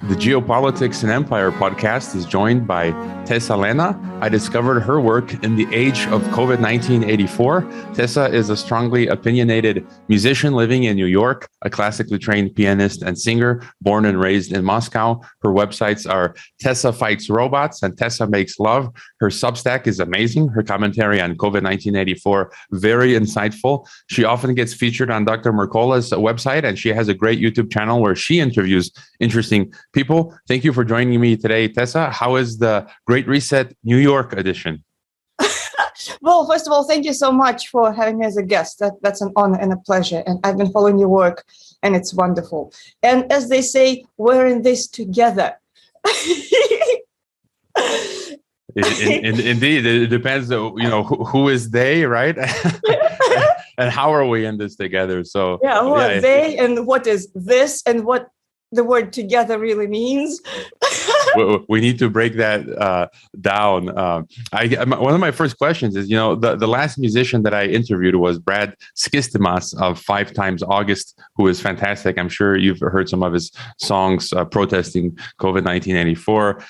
The Geopolitics and Empire podcast is joined by Tessa Lena. I discovered her work in the age of COVID-19 84. Tessa is a strongly opinionated musician living in New York, a classically trained pianist and singer, born and raised in Moscow. Her websites are Tessa Fights Robots and Tessa Makes Love. Her Substack is amazing. Her commentary on COVID-19 84, very insightful. She often gets featured on Dr. Mercola's website, and she has a great YouTube channel where she interviews interesting people. Thank you for joining me today, Tessa. How is the Great Reset New York edition? Well, first of all, thank you so much for having me as a guest. That's an honor and a pleasure. And I've been following your work, and it's wonderful. And as they say, we're in this together. Indeed, it depends. Who is they, right? And how are we in this together? So yeah, who are they, and what is this, and what the word together really means. We need to break that down. One of my first questions is, the last musician that I interviewed was Brad Skistimas of 5 Times August, who is fantastic. I'm sure you've heard some of his songs protesting COVID-19 84.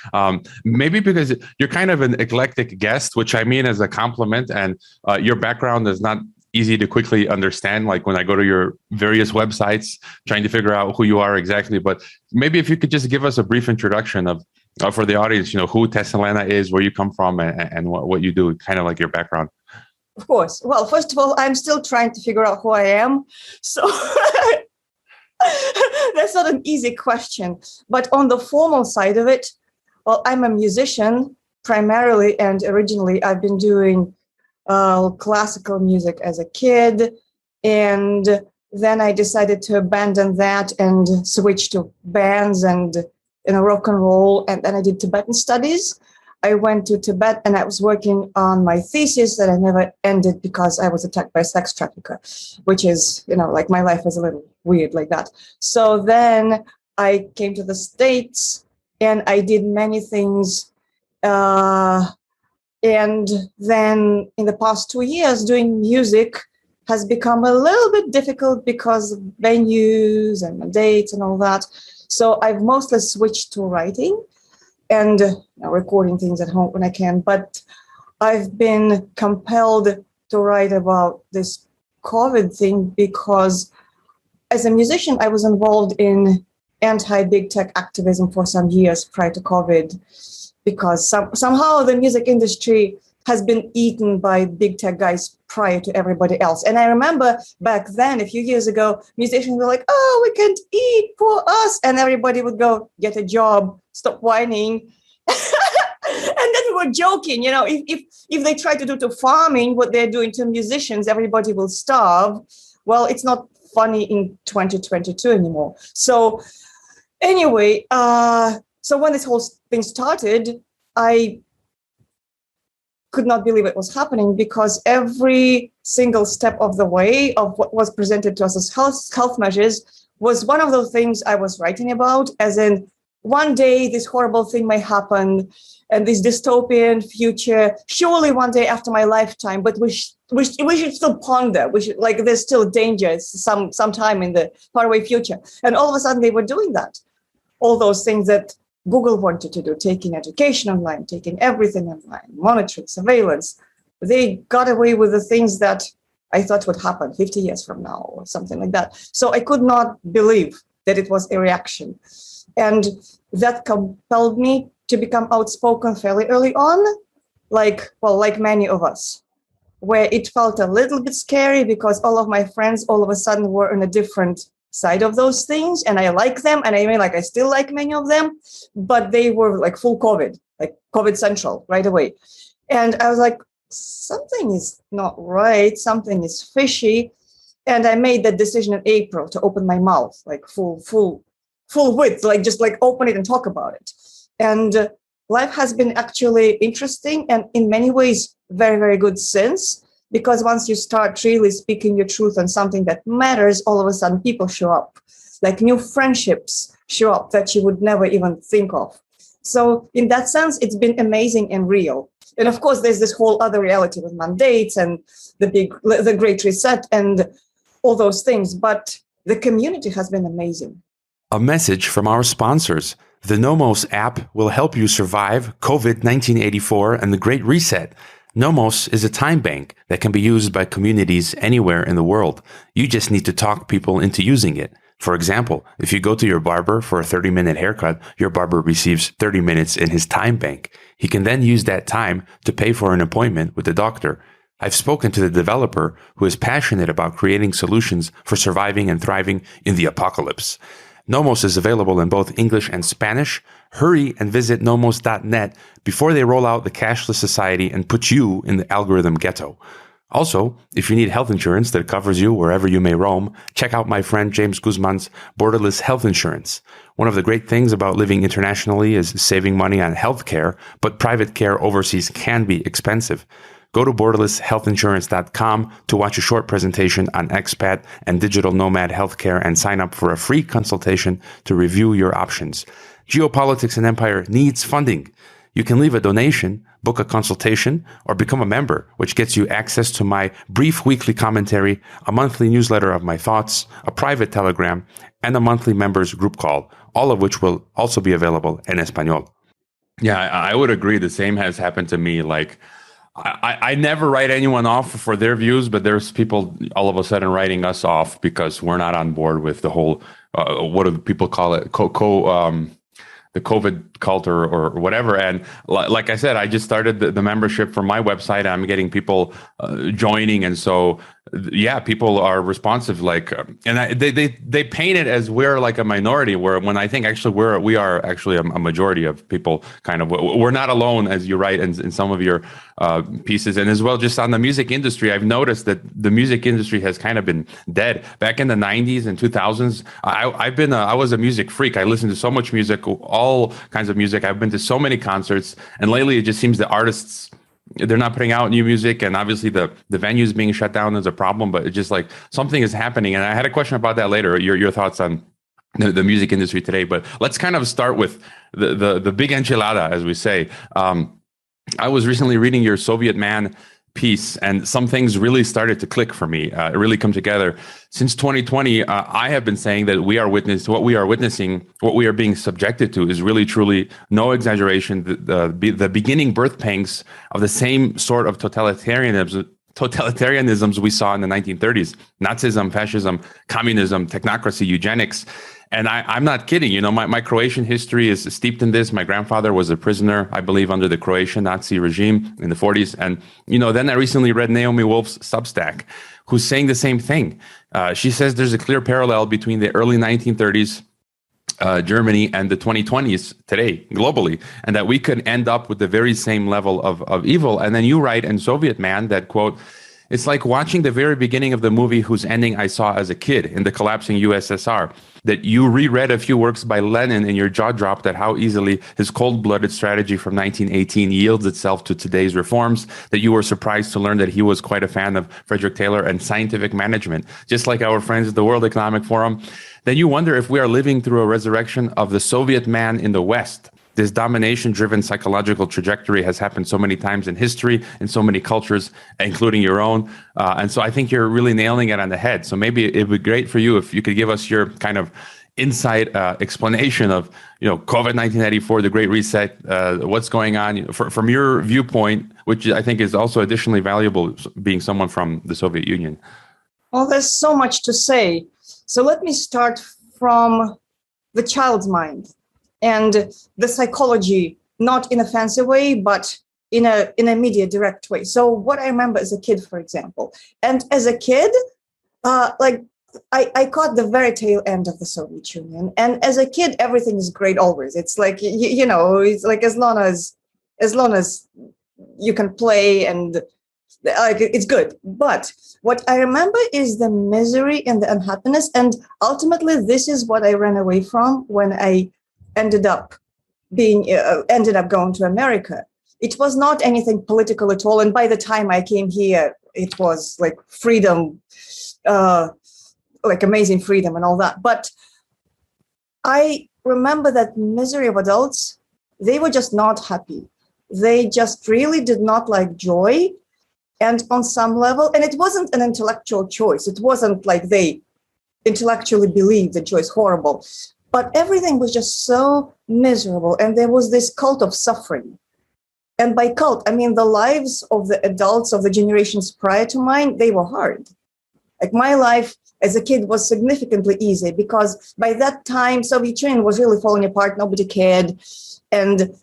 Maybe because you're kind of an eclectic guest, which I mean as a compliment, and your background is not easy to quickly understand, like when I go to your various websites trying to figure out who you are exactly. But maybe if you could just give us a brief introduction of for the audience, who Tessa Lena is, where you come from, and what you do, kind of like your background. Of course. Well, first of all, I'm still trying to figure out who I am. So that's not an easy question. But on the formal side of it, well, I'm a musician primarily, and originally I've been doing classical music as a kid, and then I decided to abandon that and switch to bands and rock and roll, and then I did Tibetan studies. I went to Tibet, and I was working on my thesis that I never ended because I was attacked by a sex trafficker, which is, like my life is a little weird like that. So then I came to the States, and I did many things. And then in the past 2 years, doing music has become a little bit difficult because of venues and dates and all that. So I've mostly switched to writing and recording things at home when I can. But I've been compelled to write about this COVID thing because as a musician, I was involved in anti-big tech activism for some years prior to COVID. Because somehow the music industry has been eaten by big tech guys prior to everybody else. And I remember back then, a few years ago, musicians were like, oh, we can't eat, poor us. And everybody would go, get a job, stop whining. And then we were joking, if they try to do to farming what they're doing to musicians, everybody will starve. Well, it's not funny in 2022 anymore. So anyway, so when this whole thing started, I could not believe it was happening because every single step of the way of what was presented to us as health measures was one of those things I was writing about, as in one day this horrible thing may happen and this dystopian future, surely one day after my lifetime, but we should still ponder. We should, there's still danger sometime in the faraway future. And all of a sudden they were doing that. All those things that Google wanted to do, taking education online, taking everything online, monitoring, surveillance. They got away with the things that I thought would happen 50 years from now or something like that. So I could not believe that it was a reaction. And that compelled me to become outspoken fairly early on, like many of us, where it felt a little bit scary because all of my friends all of a sudden were on a different side of those things, and I like them, and I still like many of them, but they were like full COVID, like COVID central right away. And I was like, something is not right, something is fishy. And I made that decision in April to open my mouth, like full width, just open it and talk about it. And life has been actually interesting and in many ways very, very good since. Because once you start really speaking your truth on something that matters, all of a sudden people show up, like new friendships show up that you would never even think of. So in that sense, it's been amazing and real. And of course, there's this whole other reality with mandates and the Great Reset and all those things. But the community has been amazing. A message from our sponsors. The Nomos app will help you survive COVID-1984 and the Great Reset. Nomos is a time bank that can be used by communities anywhere in the world. You just need to talk people into using it. For example, if you go to your barber for a 30-minute haircut, your barber receives 30 minutes in his time bank. He can then use that time to pay for an appointment with the doctor. I've spoken to the developer who is passionate about creating solutions for surviving and thriving in the apocalypse. Nomos is available in both English and Spanish. Hurry and visit nomos.net before they roll out the cashless society and put you in the algorithm ghetto. Also, if you need health insurance that covers you wherever you may roam, check out my friend James Guzman's Borderless Health Insurance. One of the great things about living internationally is saving money on health care, but private care overseas can be expensive. Go to borderlesshealthinsurance.com to watch a short presentation on expat and digital nomad healthcare and sign up for a free consultation to review your options. Geopolitics and Empire needs funding. You can leave a donation, book a consultation, or become a member, which gets you access to my brief weekly commentary, a monthly newsletter of my thoughts, a private telegram, and a monthly members group call, all of which will also be available in Espanol. Yeah, I would agree. The same has happened to me. Like, I never write anyone off for their views, but there's people all of a sudden writing us off because we're not on board with the whole, what do people call it, the COVID cult or whatever. And like I said, I just started the membership for my website. I'm getting people joining. And so, yeah, people are responsive. Like, and they paint it as we're like a minority, where when I think actually we are actually a majority of people. Kind of, we're not alone, as you write in some of your pieces. And as well, just on the music industry, I've noticed that the music industry has kind of been dead. Back in the 90s and 2000s, I was a music freak. I listened to so much music, all kinds of music. I've been to so many concerts, and lately it just seems the artists, they're not putting out new music, and obviously the venues being shut down is a problem, but it's just like something is happening. And I had a question about that later, your thoughts on the music industry today. But let's kind of start with the big enchilada, as we say. I was recently reading your Soviet Man piece, and some things really started to click for me, really come together. Since 2020, I have been saying that what we are witnessing, what we are being subjected to is really, truly, no exaggeration, the beginning birth pangs of the same sort of totalitarianisms we saw in the 1930s. Nazism, fascism, communism, technocracy, eugenics. And I'm not kidding. You know, my Croatian history is steeped in this. My grandfather was a prisoner, I believe, under the Croatian Nazi regime in the 40s. And, you know, then I recently read Naomi Wolf's Substack, who's saying the same thing. She says there's a clear parallel between the early 1930s Germany and the 2020s today globally, and that we could end up with the very same level of evil. And then you write in Soviet Man that, quote, it's like watching the very beginning of the movie whose ending I saw as a kid in the collapsing USSR, that you reread a few works by Lenin and your jaw dropped at how easily his cold-blooded strategy from 1918 yields itself to today's reforms, that you were surprised to learn that he was quite a fan of Frederick Taylor and scientific management, just like our friends at the World Economic Forum. Then you wonder if we are living through a resurrection of the Soviet man in the West. This domination-driven psychological trajectory has happened so many times in history, in so many cultures, including your own. And so I think you're really nailing it on the head. So maybe it'd be great for you if you could give us your kind of insight explanation of, you know, COVID-1984, the Great Reset, what's going on from your viewpoint, which I think is also additionally valuable, being someone from the Soviet Union. Well, there's so much to say. So let me start from the child's mind and the psychology, not in a fancy way, but in a immediate, direct way. So what I remember as a kid, for example, and as a kid, I caught the very tail end of the Soviet Union. And as a kid, everything is great always. It's like, you know, it's like as long as you can play and like it's good. But what I remember is the misery and the unhappiness. And ultimately, this is what I ran away from when I ended up going to America. It was not anything political at all. And by the time I came here, it was like freedom, like amazing freedom and all that. But I remember that misery of adults, they were just not happy. They just really did not like joy. And on some level, and it wasn't an intellectual choice. It wasn't like they intellectually believed that joy is horrible. But everything was just so miserable. And there was this cult of suffering. And by cult, I mean the lives of the adults of the generations prior to mine, they were hard. Like my life as a kid was significantly easy because by that time, Soviet Union was really falling apart. Nobody cared. And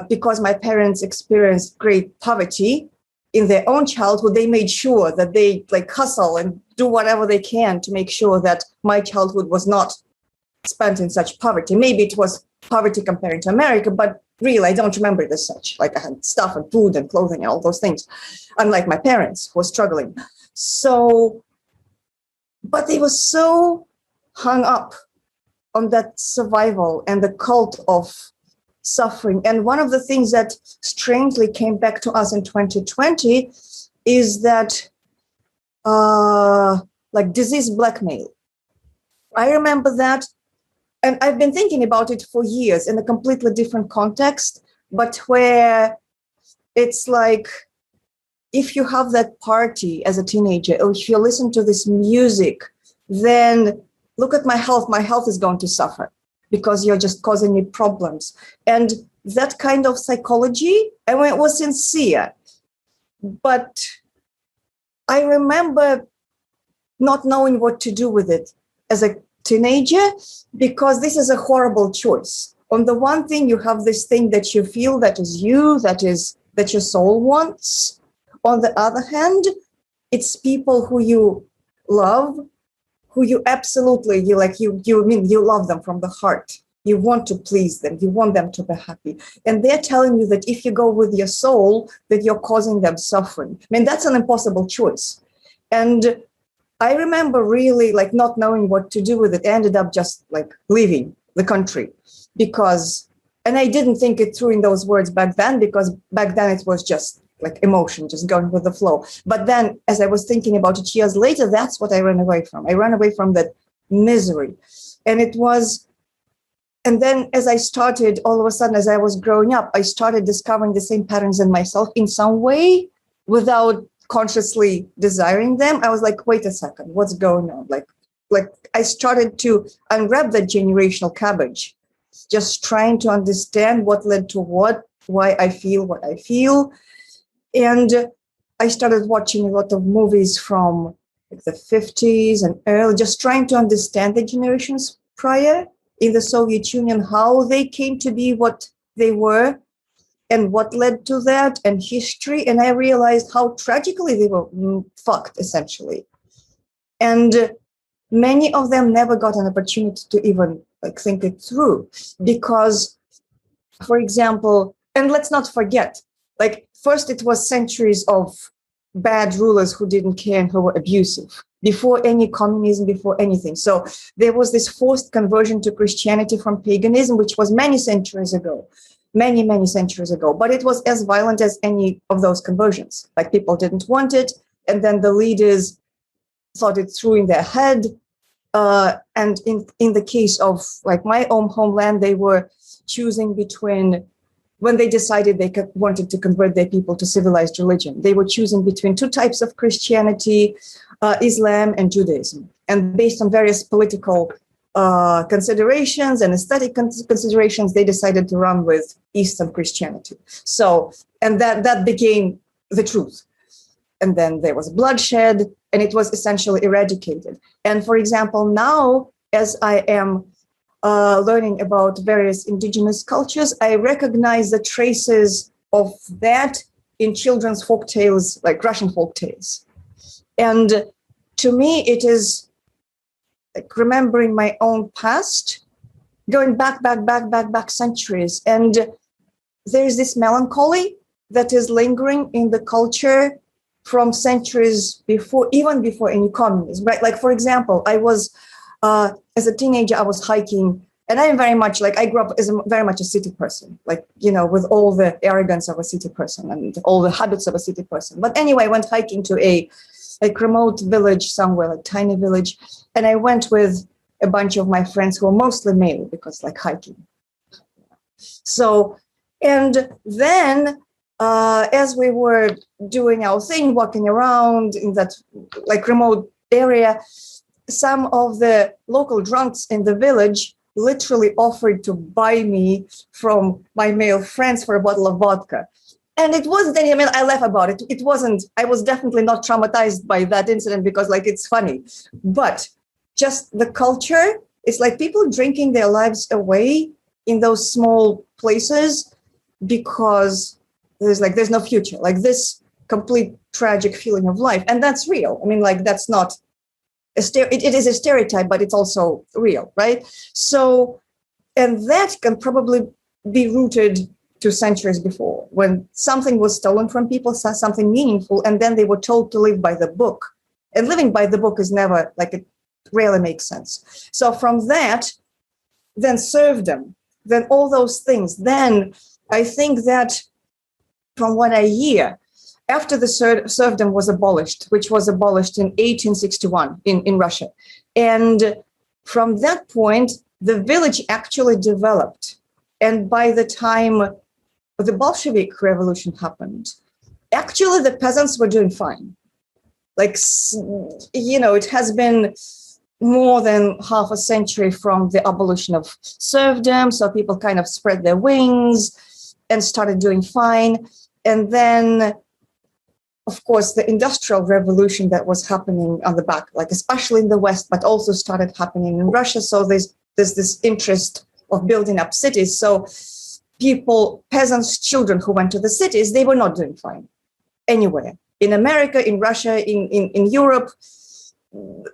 because my parents experienced great poverty in their own childhood, they made sure that they like hustle and do whatever they can to make sure that my childhood was not spent in such poverty. Maybe it was poverty comparing to America, but really, I don't remember it as such. Like I had stuff and food and clothing and all those things, unlike my parents who were struggling. So, but they were so hung up on that survival and the cult of suffering. And one of the things that strangely came back to us in 2020 is that like disease blackmail. I remember that. And I've been thinking about it for years in a completely different context, but where it's like, if you have that party as a teenager, or if you listen to this music, then look at my health is going to suffer because you're just causing me problems. And that kind of psychology, I mean, it was sincere, but I remember not knowing what to do with it as a teenager, because this is a horrible choice. On the one thing, you have this thing that you feel that is you, that your soul wants. On the other hand, it's people who you love, who you absolutely, you love them from the heart. You want to please them. You want them to be happy. And they're telling you that if you go with your soul, that you're causing them suffering. I mean, that's an impossible choice. And I remember really like not knowing what to do with it. I ended up just like leaving the country because, and I didn't think it through in those words back then, because back then it was just like emotion, just going with the flow. But then as I was thinking about it years later, that's what I ran away from. I ran away from that misery. And it was, and then as I started, all of a sudden, as I was growing up, I started discovering the same patterns in myself in some way without consciously desiring them. I was like, wait a second, what's going on? Like I started to unwrap that generational cabbage, just trying to understand what led to what, why I feel what I feel. And I started watching a lot of movies from like the 50s and early, just trying to understand the generations prior in the Soviet Union, how they came to be what they were and what led to that, and history. And I realized how tragically they were fucked, essentially. And many of them never got an opportunity to even like think it through. Because, for example, and let's not forget, like first it was centuries of bad rulers who didn't care and who were abusive before any communism, before anything. So there was this forced conversion to Christianity from paganism, which was many centuries ago. Many centuries ago, but it was as violent as any of those conversions. Like people didn't want it, and then the leaders thought it through in their head. And in the case of like my own homeland, they were choosing between, when they decided they wanted to convert their people to civilized religion, they were choosing between two types of Christianity, Islam and Judaism. And based on various political considerations and aesthetic considerations, they decided to run with Eastern Christianity. So, and that became the truth. And then there was bloodshed, and it was essentially eradicated. And for example, now, as I am learning about various indigenous cultures, I recognize the traces of that in children's folk tales, like Russian folk tales. And to me, it is like remembering my own past, going back centuries. And there's this melancholy that is lingering in the culture from centuries before, even before any communism, right? Like, for example, I was, as a teenager, I was hiking, and I am very much like, I grew up as very much a city person, like, you know, with all the arrogance of a city person and all the habits of a city person. But anyway, I went hiking to a like remote village somewhere, like tiny village. And I went with a bunch of my friends who were mostly male because like hiking. So, and then as we were doing our thing, walking around in that like remote area, some of the local drunks in the village literally offered to buy me from my male friends for a bottle of vodka. And it wasn't any, I mean, I laugh about it. It wasn't, I was definitely not traumatized by that incident because like it's funny. But just the culture, it's like people drinking their lives away in those small places because there's no future, like this complete tragic feeling of life. And that's real. I mean, like that's not, it is a stereotype, but it's also real, right? So, and that can probably be rooted to centuries before, when something was stolen from people, something meaningful, and then they were told to live by the book. And living by the book is never, like, it rarely makes sense. So from that, then serfdom, then all those things. Then I think that from what I hear, after the serfdom was abolished, which was abolished in 1861 in Russia, and from that point, the village actually developed. And by the time the Bolshevik Revolution happened, actually the peasants were doing fine. Like, you know, it has been more than half a century from the abolition of serfdom, so people kind of spread their wings and started doing fine. And then, of course, the Industrial Revolution that was happening on the back, like especially in the West, but also started happening in Russia. So there's this interest of building up cities. So people, peasants, children who went to the cities, they were not doing fine anywhere. In America, in Russia, in Europe,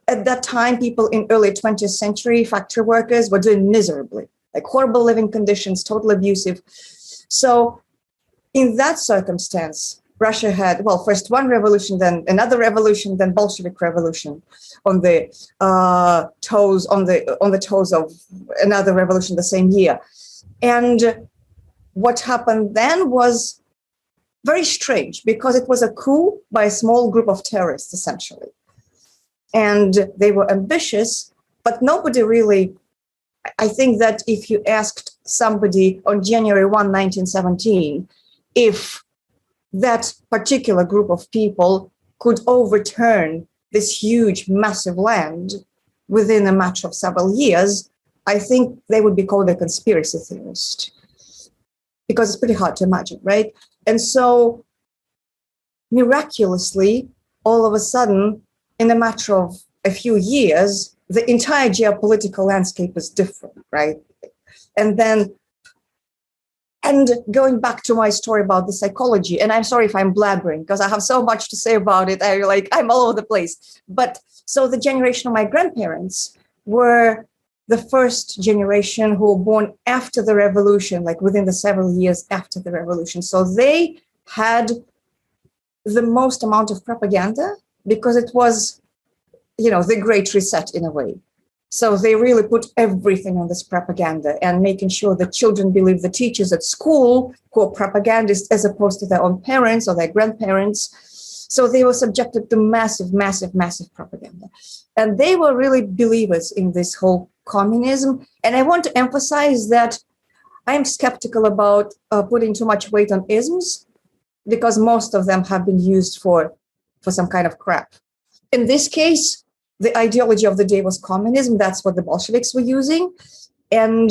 at that time, people in early 20th century, factory workers were doing miserably, like horrible living conditions, totally abusive. So in that circumstance, Russia had, well, first one revolution, then another revolution, then Bolshevik Revolution on the toes of another revolution the same year. And what happened then was very strange because it was a coup by a small group of terrorists, essentially. And they were ambitious, but nobody really, I think that if you asked somebody on January 1, 1917, if that particular group of people could overturn this huge, massive land within a matter of several years, I think they would be called a conspiracy theorist. Because it's pretty hard to imagine, right? And so miraculously, all of a sudden, in a matter of a few years, the entire geopolitical landscape is different, right? And going back to my story about the psychology, and I'm sorry if I'm blabbering because I have so much to say about it. I'm all over the place. But so the generation of my grandparents were the first generation who were born after the revolution, like within the several years after the revolution. So they had the most amount of propaganda because it was, you know, the Great Reset in a way. So they really put everything on this propaganda and making sure that children believe the teachers at school who are propagandists as opposed to their own parents or their grandparents. So they were subjected to massive, massive, massive propaganda. And they were really believers in this whole communism. And I want to emphasize that I'm skeptical about putting too much weight on isms because most of them have been used for some kind of crap. In this case, the ideology of the day was communism. That's what the Bolsheviks were using. And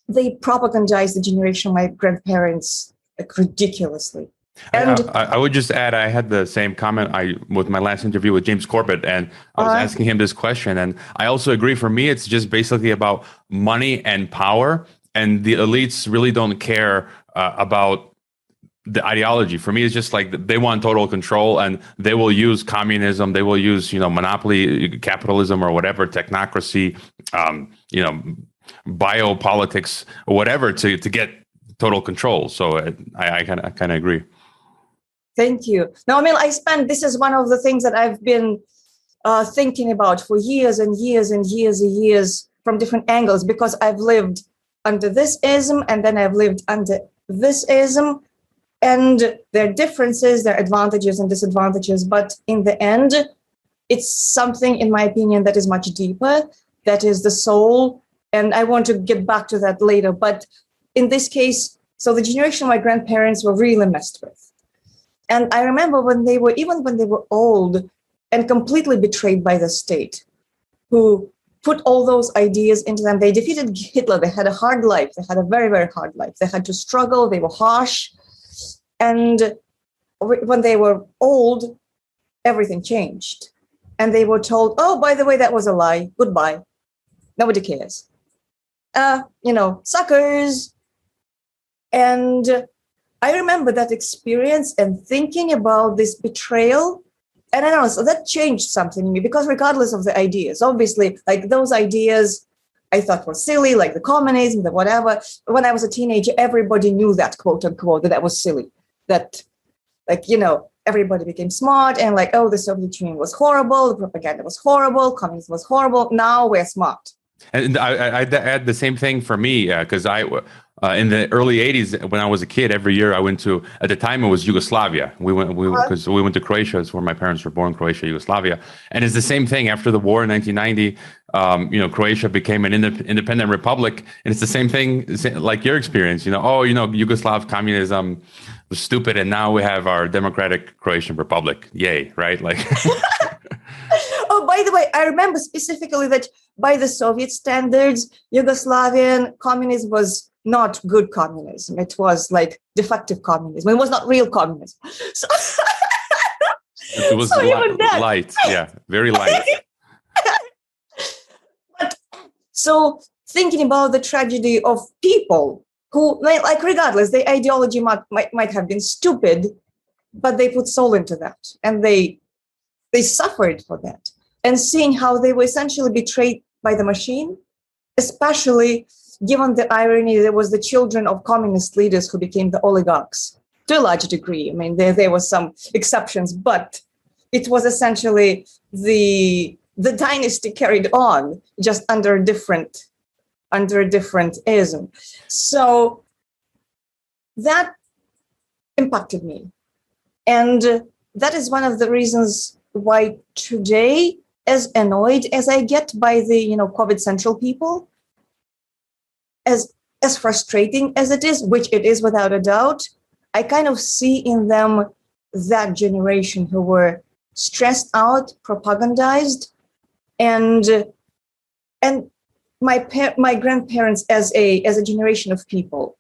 they propagandized the generation of my grandparents like, ridiculously. And I would just add, I had the same comment with my last interview with James Corbett, and I was asking him this question. And I also agree, for me, it's just basically about money and power. And the elites really don't care about the ideology. For me, it's just like they want total control, and they will use communism, they will use, monopoly capitalism or whatever, technocracy, biopolitics, or whatever to get total control. So I kind of agree. Thank you. No, I mean, this is one of the things that I've been thinking about for years and years and years and years from different angles, because I've lived under this ism and then I've lived under this ism. And there are differences, there are advantages and disadvantages, but in the end, it's something, in my opinion, that is much deeper, that is the soul. And I want to get back to that later. But in this case, so the generation of my grandparents were really messed with. And I remember when they were old and completely betrayed by the state, who put all those ideas into them. They defeated Hitler. They had a hard life. They had a very, very hard life. They had to struggle. They were harsh. And when they were old, everything changed. And they were told, oh, by the way, that was a lie. Goodbye. Nobody cares. Suckers. And I remember that experience and thinking about this betrayal. And I don't know, so that changed something in me, because regardless of the ideas, obviously, like those ideas I thought were silly, like the communism, the whatever. When I was a teenager, everybody knew that, quote unquote, that was silly. That, everybody became smart and like, oh, the Soviet Union was horrible, the propaganda was horrible, communism was horrible. Now we're smart. And I had the same thing for me, because in the early 80s, when I was a kid, every year I went to, at the time it was Yugoslavia. We went to Croatia. It's where my parents were born, Croatia, Yugoslavia. And it's the same thing after the war in 1990. Croatia became an independent republic. And it's the same thing like your experience, Yugoslav communism was stupid. And now we have our democratic Croatian republic. Yay, right? Like. Oh, by the way, I remember specifically that by the Soviet standards, Yugoslavian communism was not good communism. It was like defective communism. It was not real communism. So it was light. Yeah, very light. So thinking about the tragedy of people who, like, regardless, the ideology might have been stupid, but they put soul into that. And they suffered for that. And seeing how they were essentially betrayed by the machine, especially given the irony, there was the children of communist leaders who became the oligarchs to a large degree. I mean, there were some exceptions, but it was essentially the dynasty carried on, just under a different ism. So that impacted me. And that is one of the reasons why today, as annoyed as I get by the COVID central people, as frustrating as it is, which it is without a doubt, I kind of see in them that generation who were stressed out, propagandized, and my grandparents as a generation of people,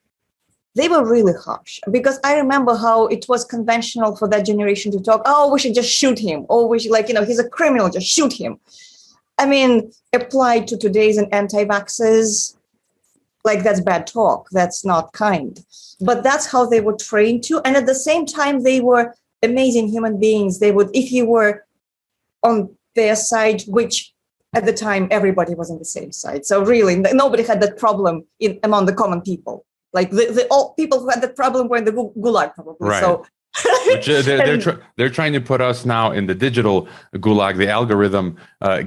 they were really harsh, because I remember how it was conventional for that generation to talk, oh, we should just shoot him. Or we should, he's a criminal, just shoot him. I mean, applied to today's and anti-vaxxers, like that's bad talk. That's not kind. But that's how they were trained to. And at the same time, they were amazing human beings. They would, if you were on their side, which at the time, everybody was on the same side. So really, nobody had that problem among the common people. Like the all people who had that problem were in the gulag, probably. Right. So Which, they're trying to put us now in the digital gulag, the algorithm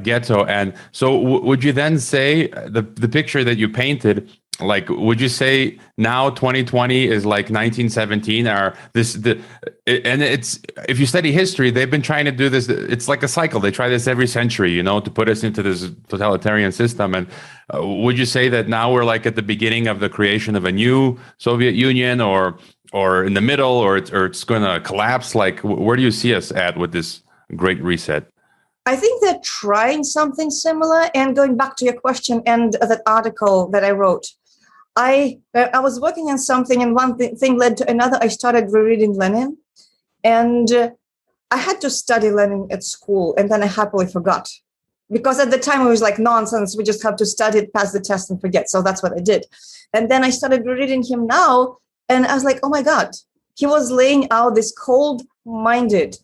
ghetto. And so would you then say the picture that you painted, like, would you say now 2020 is like 1917, or and it's, if you study history, they've been trying to do this. It's like a cycle. They try this every century, to put us into this totalitarian system. And would you say that now we're like at the beginning of the creation of a new Soviet Union, or in the middle, or it's going to collapse? Like, where do you see us at with this great reset? I think they're trying something similar. And going back to your question and that article that I wrote, I was working on something, and one thing led to another. I started rereading Lenin, and I had to study Lenin at school, and then I happily forgot. Because at the time it was like nonsense. We just have to study it, pass the test, and forget. So that's what I did. And then I started rereading him now, and I was like, oh my God, he was laying out this cold-minded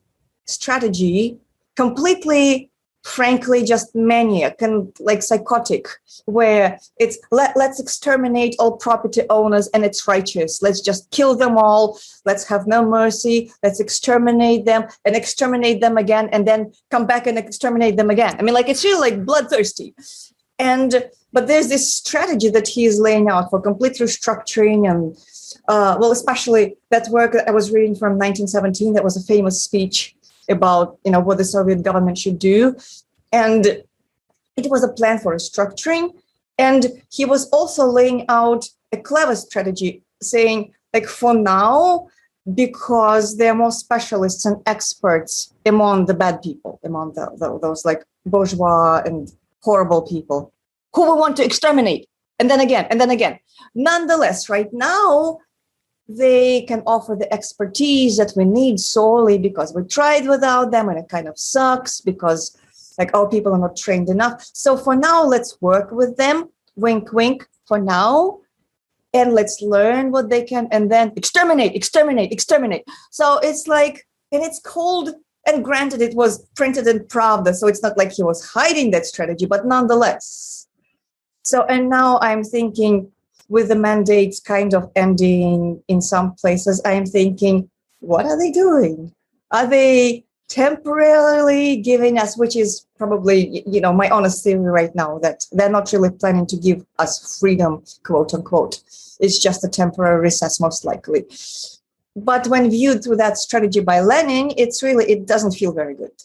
strategy, completely, frankly, just maniac and like psychotic, where it's let's exterminate all property owners and it's righteous. Let's just kill them all. Let's have no mercy. Let's exterminate them and exterminate them again, and then come back and exterminate them again. I mean, like, it's really like bloodthirsty. But there's this strategy that he is laying out for complete restructuring and especially that work that I was reading from 1917. That was a famous speech about what the Soviet government should do, and it was a plan for restructuring. And he was also laying out a clever strategy, saying, like, for now, because there are more specialists and experts among the bad people, among those like bourgeois and horrible people who we want to exterminate. And then again, and then again. Nonetheless, right now, they can offer the expertise that we need solely because we tried without them and it kind of sucks because like our people are not trained enough. So for now, let's work with them, wink, wink, for now, and let's learn what they can and then exterminate, exterminate, exterminate. So it's like, and it's cold, and granted, it was printed in Pravda, so it's not like he was hiding that strategy, but nonetheless. So, and now I'm thinking, with the mandates kind of ending in some places, I'm thinking, what are they doing? Are they temporarily giving us, which is probably, my honest theory right now, that they're not really planning to give us freedom, quote unquote. It's just a temporary recess, most likely. But when viewed through that strategy by Lenin, it doesn't feel very good.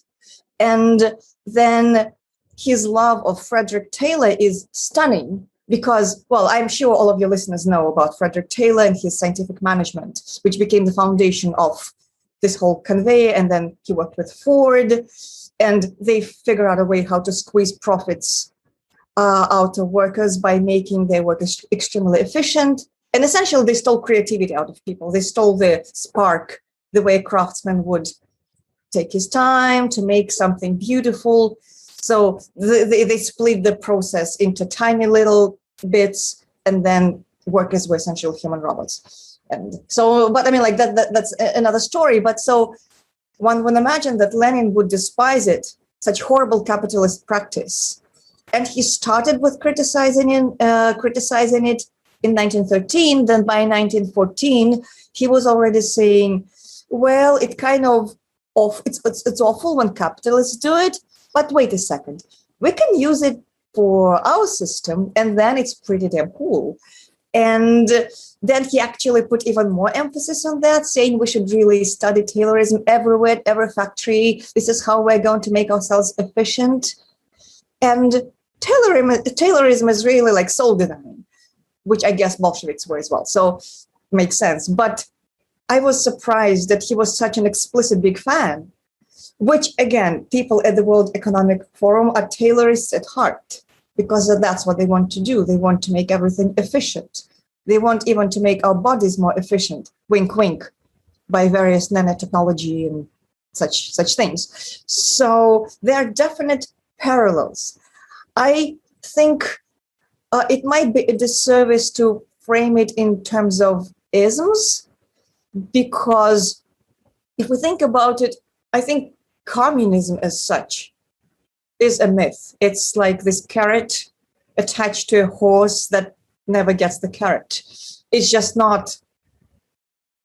And then his love of Frederick Taylor is stunning. Because, well, I'm sure all of your listeners know about Frederick Taylor and his scientific management, which became the foundation of this whole conveyor. And then he worked with Ford, and they figure out a way how to squeeze profits out of workers by making their work extremely efficient. And essentially, they stole creativity out of people. They stole the spark, the way a craftsman would take his time to make something beautiful. So they split the process into tiny little bits, and then workers were essentially human robots. And so, but I mean, like that's another story. But so one would imagine that Lenin would despise it, such horrible capitalist practice. And he started with criticizing it in 1913. Then by 1914, he was already saying, well, it's awful when capitalists do it. But wait a second, we can use it for our system, and then it's pretty damn cool. And then he actually put even more emphasis on that, saying we should really study Taylorism everywhere, every factory. This is how we're going to make ourselves efficient. And Taylorism is really like soul denying, which I guess Bolsheviks were as well. So makes sense. But I was surprised that he was such an explicit big fan. Which, again, people at the World Economic Forum are Taylorists at heart, because that's what they want to do. They want to make everything efficient. They want even to make our bodies more efficient, wink, wink, by various nanotechnology and such things. So there are definite parallels. I think it might be a disservice to frame it in terms of isms, because if we think about it, I think communism as such is a myth. It's like this carrot attached to a horse that never gets the carrot. It's just not,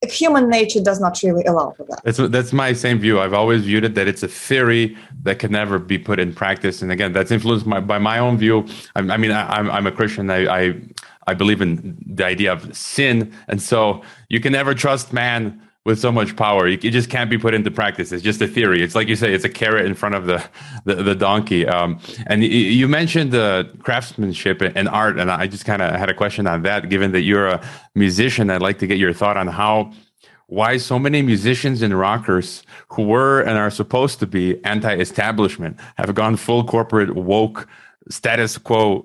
human nature does not really allow for that. That's my same view. I've always viewed it that it's a theory that can never be put in practice. And again, that's influenced by my own view. I'm a Christian. I believe in the idea of sin. And so you can never trust man with so much power. It just can't be put into practice. It's just a theory. It's like you say, it's a carrot in front of the donkey. And you mentioned the craftsmanship and art, and I just kind of had a question on that. Given that you're a musician, I'd like to get your thought on why so many musicians and rockers who were and are supposed to be anti-establishment have gone full corporate woke status quo.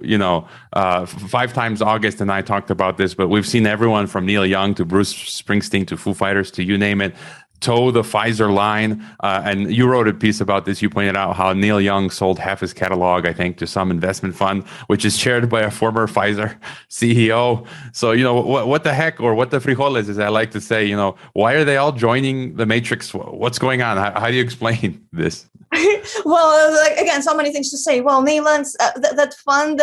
5 times August and I talked about this, but we've seen everyone from Neil Young to Bruce Springsteen to Foo Fighters to you name it toe the Pfizer line. And you wrote a piece about this. You pointed out how Neil Young sold half his catalog, I think, to some investment fund, which is chaired by a former Pfizer CEO. So, what the heck, or what the frijoles, as I like to say, why are they all joining the Matrix? What's going on? How do you explain this? Well, again, so many things to say. Well, Neelan's that fund,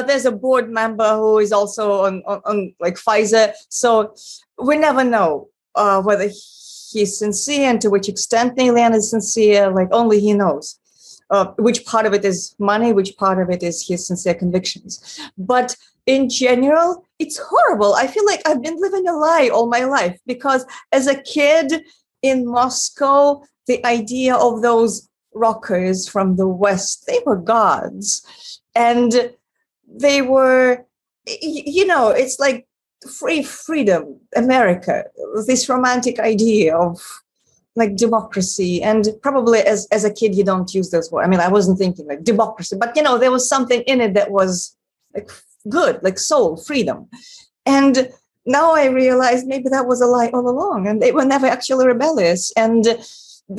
there's a board member who is also on like Pfizer. So we never know whether he's sincere and to which extent Neelan is sincere. Like only he knows which part of it is money, which part of it is his sincere convictions. But in general, it's horrible. I feel like I've been living a lie all my life, because as a kid in Moscow, the idea of those rockers from the West, they were gods. And they were, it's like freedom, America, this romantic idea of like democracy, and probably as a kid you don't use those words. I mean, I wasn't thinking like democracy, but there was something in it that was like good, like soul, freedom. And now I realize maybe that was a lie all along, and they were never actually rebellious, and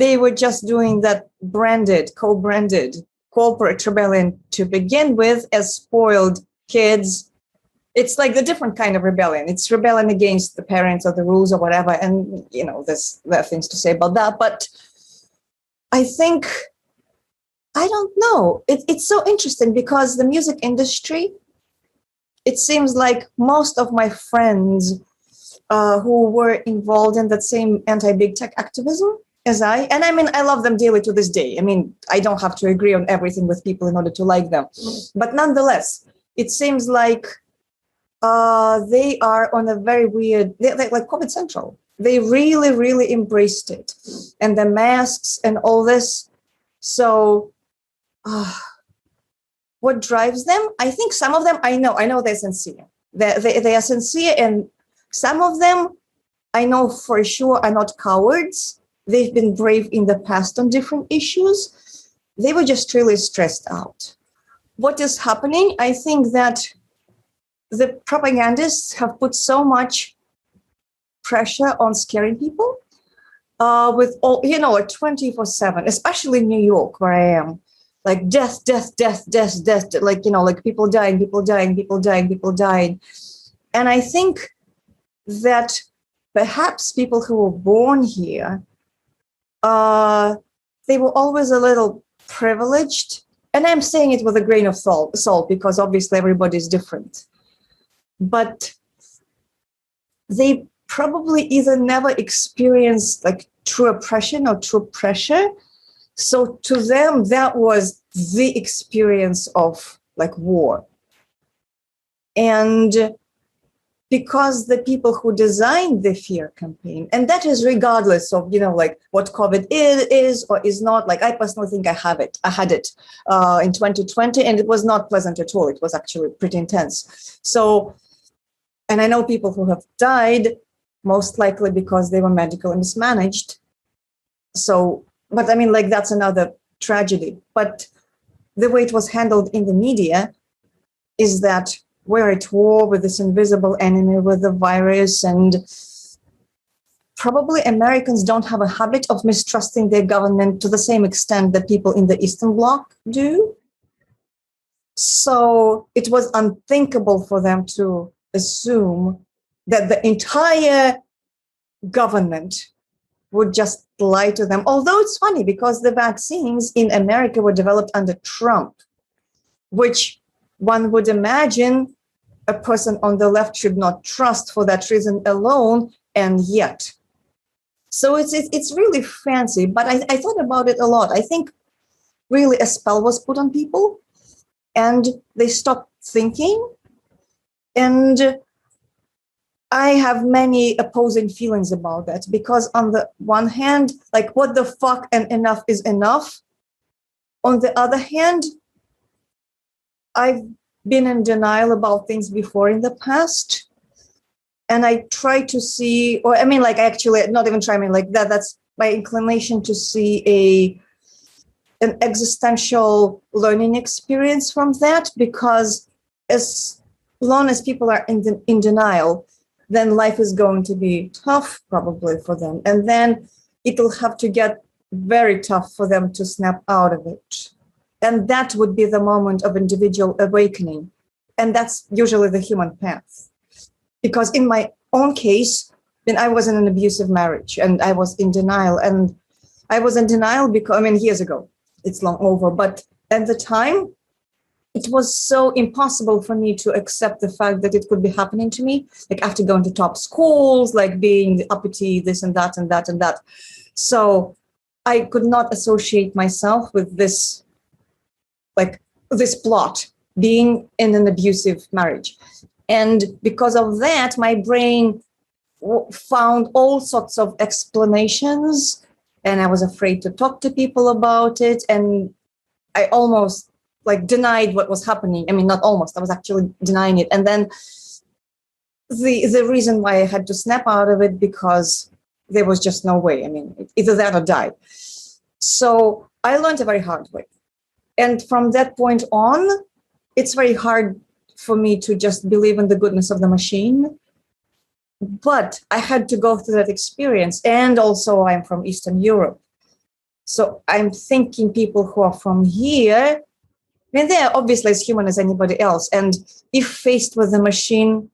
they were just doing that co-branded corporate rebellion to begin with as spoiled kids. It's like the different kind of rebellion. It's rebellion against the parents or the rules or whatever. And, there are things to say about that. But I think, I don't know. It's so interesting because the music industry, it seems like most of my friends who were involved in that same anti-big tech activism as and I mean, I love them dearly to this day. I mean, I don't have to agree on everything with people in order to like them. But nonetheless, it seems like they are on a very weird, they're like COVID Central. They really, really embraced it. And the masks and all this. So what drives them? I think some of them, I know they're sincere. They are sincere, and some of them, I know for sure, are not cowards. They've been brave in the past on different issues. They were just really stressed out. What is happening? I think that the propagandists have put so much pressure on scaring people with all, like 24/7, especially in New York, where I am. Like death, like, like people dying. And I think that perhaps people who were born here, they were always a little privileged. And I'm saying it with a grain of salt because obviously everybody's different. But they probably either never experienced like true oppression or true pressure. So to them, that was the experience of like war. And because the people who designed the fear campaign, and that is regardless of, like what COVID is or is not, like I personally think I had it in 2020, and it was not pleasant at all. It was actually pretty intense. So, and I know people who have died, most likely because they were medically mismanaged. So, but I mean, like that's another tragedy. But the way it was handled in the media is that we're at war with this invisible enemy, with the virus, and probably Americans don't have a habit of mistrusting their government to the same extent that people in the Eastern Bloc do. So it was unthinkable for them to assume that the entire government would just lie to them. Although it's funny because the vaccines in America were developed under Trump, which one would imagine a person on the left should not trust for that reason alone, and yet. So it's really fancy, but I thought about it a lot. I think really a spell was put on people, and they stopped thinking. And I have many opposing feelings about that, because on the one hand, like what the fuck and enough is enough. On the other hand, I've been in denial about things before in the past. And I try to see, or I mean, like actually not even try, I mean like that's my inclination to see an existential learning experience from that, because as long as people are in denial, then life is going to be tough probably for them. And then it'll have to get very tough for them to snap out of it. And that would be the moment of individual awakening. And that's usually the human path. Because in my own case, when I was in an abusive marriage and I was in denial, and I was in denial because, I mean, years ago, it's long over, but at the time, it was so impossible for me to accept the fact that it could be happening to me, like after going to top schools, like being the uppity, this and that and that and that. So I could not associate myself with this, like this plot, being in an abusive marriage. And because of that, my brain found all sorts of explanations, and I was afraid to talk to people about it. And I almost like denied what was happening. I mean, not almost, I was actually denying it. And then the reason why I had to snap out of it, because there was just no way. I mean, either that or die. So I learned a very hard way. And from that point on, it's very hard for me to just believe in the goodness of the machine. But I had to go through that experience. And also I'm from Eastern Europe. So I'm thinking people who are from here, I mean, they're obviously as human as anybody else. And if faced with the machine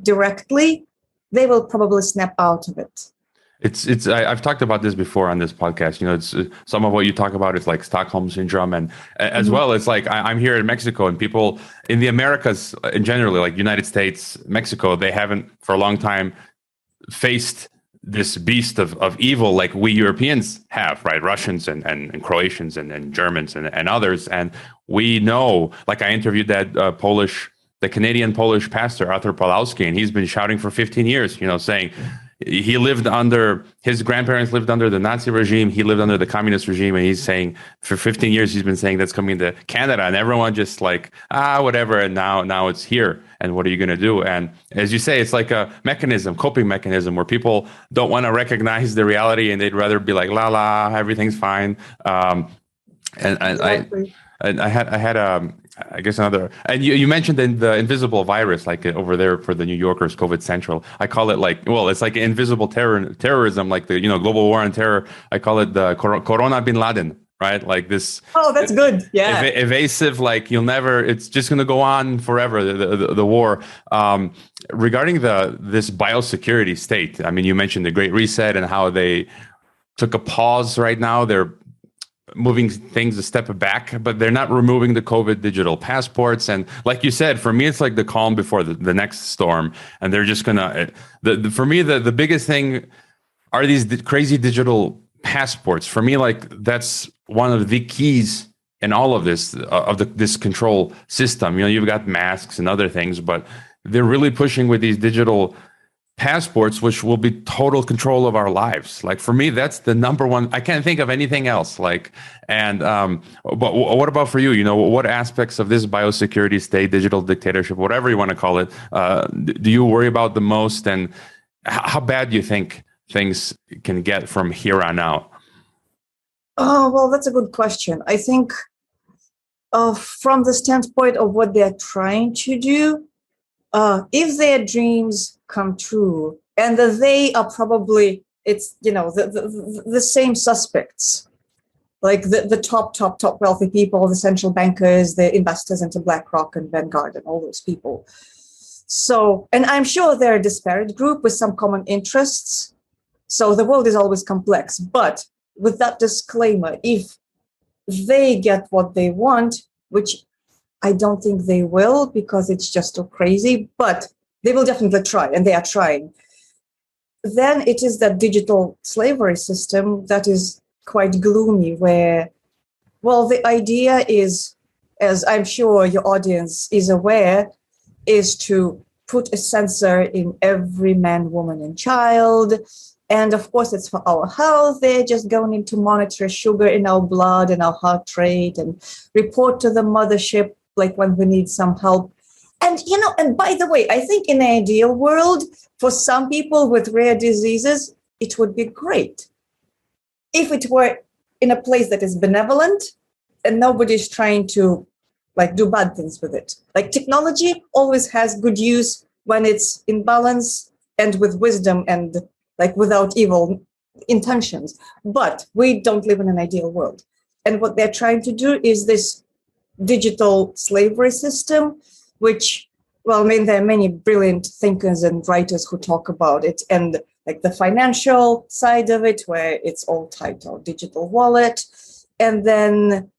directly, they will probably snap out of it. I've talked about this before on this podcast. You know, it's some of what you talk about is like Stockholm Syndrome, and as well, it's like I'm here in Mexico, and people in the Americas in generally, like United States, Mexico, they haven't for a long time faced this beast of evil like we Europeans have, right? Russians and Croatians and Germans and others, and we know. Like I interviewed that the Canadian Polish pastor Arthur Pawlowski, and he's been shouting for 15 years, you know, saying. His grandparents lived under the Nazi regime. He lived under the communist regime. And he's saying for 15 years, he's been saying that's coming to Canada, and everyone just like, whatever. And now it's here. And what are you going to do? And as you say, it's like a coping mechanism where people don't want to recognize the reality and they'd rather be like, la, everything's fine. Exactly. I guess another, and you mentioned the invisible virus, like over there for the New Yorkers, COVID Central. I call it it's like invisible terrorism, like the global war on terror. I call it the Corona Bin Laden, right? Like this. Oh, that's good. Yeah. Evasive, like it's just going to go on forever. The war. Regarding this biosecurity state, I mean, you mentioned the Great Reset and how they took a pause. Right now, they're moving things a step back, but they're not removing the COVID digital passports. And like you said, for me, it's like the calm before the next storm. And they're just gonna. For me, the biggest thing are these crazy digital passports. For me, like that's one of the keys in all of this this control system. You know, you've got masks and other things, but they're really pushing with these digital passports, which will be total control of our lives. Like for me, that's the number one. I can't think of anything else. Like, and but what about for you? You know, what aspects of this biosecurity state, digital dictatorship, whatever you want to call it, do you worry about the most, and how bad do you think things can get from here on out? Oh, well, that's a good question. I think from the standpoint of what they're trying to do, if their dreams come true, and that they are probably, it's, the same suspects, like the top wealthy people, the central bankers, the investors into BlackRock and Vanguard and all those people. So, and I'm sure they're a disparate group with some common interests. So the world is always complex. But with that disclaimer, if they get what they want, which I don't think they will, because it's just too crazy, but they will definitely try, and they are trying. Then it is that digital slavery system that is quite gloomy, where, well, the idea is, as I'm sure your audience is aware, is to put a sensor in every man, woman, and child. And of course, it's for our health. They're just going in to monitor sugar in our blood and our heart rate and report to the mothership like when we need some help. And, and by the way, I think in an ideal world, for some people with rare diseases, it would be great if it were in a place that is benevolent and nobody's trying to do bad things with it. Like technology always has good use when it's in balance and with wisdom and without evil intentions. But we don't live in an ideal world. And what they're trying to do is this digital slavery system, which, well, I mean, there are many brilliant thinkers and writers who talk about it, and the financial side of it, where it's all tied to our digital wallet. And then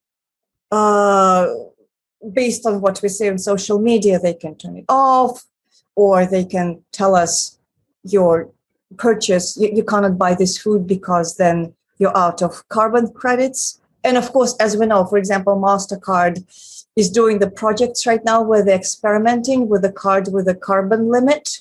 based on what we say on social media, they can turn it off, or they can tell us your purchase, you cannot buy this food because then you're out of carbon credits. And of course, as we know, for example, MasterCard is doing the projects right now where they're experimenting with a card with a carbon limit,